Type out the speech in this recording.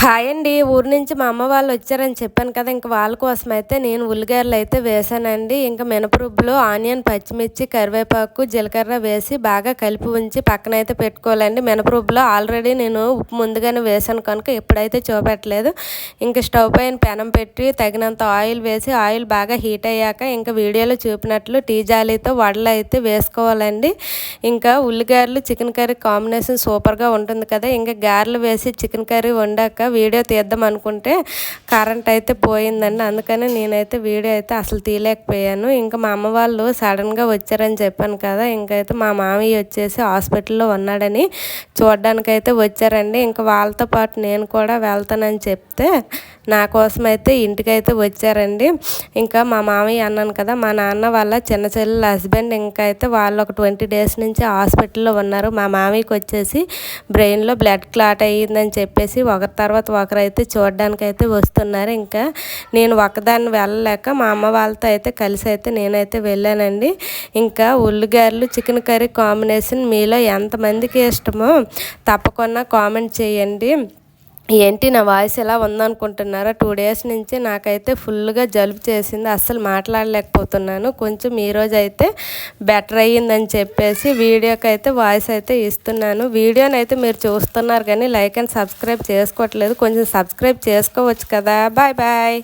Hi అండి. ఊరు నుంచి మా అమ్మ వాళ్ళు వచ్చారని చెప్పాను కదా, ఇంక వాళ్ళ కోసం అయితే నేను ఉల్లిగడ్డలు అయితే వేసానండి. ఇంకా మినపరుబ్బులు, ఆనియన్, పచ్చిమిర్చి, కరివేపాకు, జీలకర్ర వేసి బాగా కలిపి ఉంచి పక్కన అయితే పెట్టుకోవాలండి. మినపరుబ్బులో ఆల్రెడీ నేను ఉప్పు ముందుగానే వేసాను కనుక ఎప్పుడైతే చూపెట్టలేదు. ఇంకా స్టవ్ పైన పెనం పెట్టి తగినంత ఆయిల్ వేసి ఆయిల్ బాగా హీట్ అయ్యాక ఇంకా వీడియోలో చూపినట్లు టీ జాలీతో వడలు అయితే వేసుకోవాలండి. ఇంకా ఉల్లిగడ్డలు చికెన్ కర్రీ కాంబినేషన్ సూపర్గా ఉంటుంది కదా. ఇంకా గారెలు వేసి చికెన్ కర్రీ వండాక వీడియో తీద్దాం అనుకుంటే కరెంట్ అయితే పోయిందండి. అందుకని నేనైతే వీడియో అయితే అసలు తీయలేకపోయాను. ఇంకా మా అమ్మ వాళ్ళు సడన్గా వచ్చారని చెప్పాను కదా, ఇంకైతే మా మామయ్య వచ్చేసి హాస్పిటల్లో ఉన్నాడని చూడడానికైతే వచ్చారండి. ఇంకా వాళ్ళతో పాటు నేను కూడా వెళ్తానని చెప్తే నా కోసం అయితే ఇంటికైతే వచ్చారండి. ఇంకా మా మామయ్య అన్నాను కదా, మా నాన్న వాళ్ళ చిన్న చెల్లెల హస్బెండ్ ఇంకా అయితే వాళ్ళు ఒక 20 days నుంచి హాస్పిటల్లో ఉన్నారు. మా మామయ్యకి వచ్చేసి బ్రెయిన్లో బ్లడ్ క్లాట్ అయ్యిందని చెప్పేసి ఒకరి తర్వాత ఒకరైతే చూడడానికి అయితే వస్తున్నారు. ఇంకా నేను ఒకదాన్ని వెళ్ళలేక మా అమ్మ వాళ్ళతో అయితే కలిసి అయితే నేనైతే వెళ్ళానండి. ఇంకా ఉల్లిగడ్డలు చికెన్ కర్రీ కాంబినేషన్ మీలో ఎంతమందికి ఇష్టమో తప్పకుండా కామెంట్ చేయండి. ఏంటి నా వాయిస్ ఎలా ఉందనుకుంటున్నారా? 2 days నుంచి నాకైతే ఫుల్గా జలుబు చేసింది, అస్సలు మాట్లాడలేకపోతున్నాను. కొంచెం ఈరోజు అయితే బెటర్ అయ్యిందని చెప్పేసి వీడియోకి అయితే వాయిస్ అయితే ఇస్తున్నాను. వీడియోని అయితే మీరు చూస్తున్నారు కానీ లైక్ అండ్ సబ్స్క్రైబ్ చేసుకోవట్లేదు. కొంచెం సబ్స్క్రైబ్ చేసుకోవచ్చు కదా. Bye bye.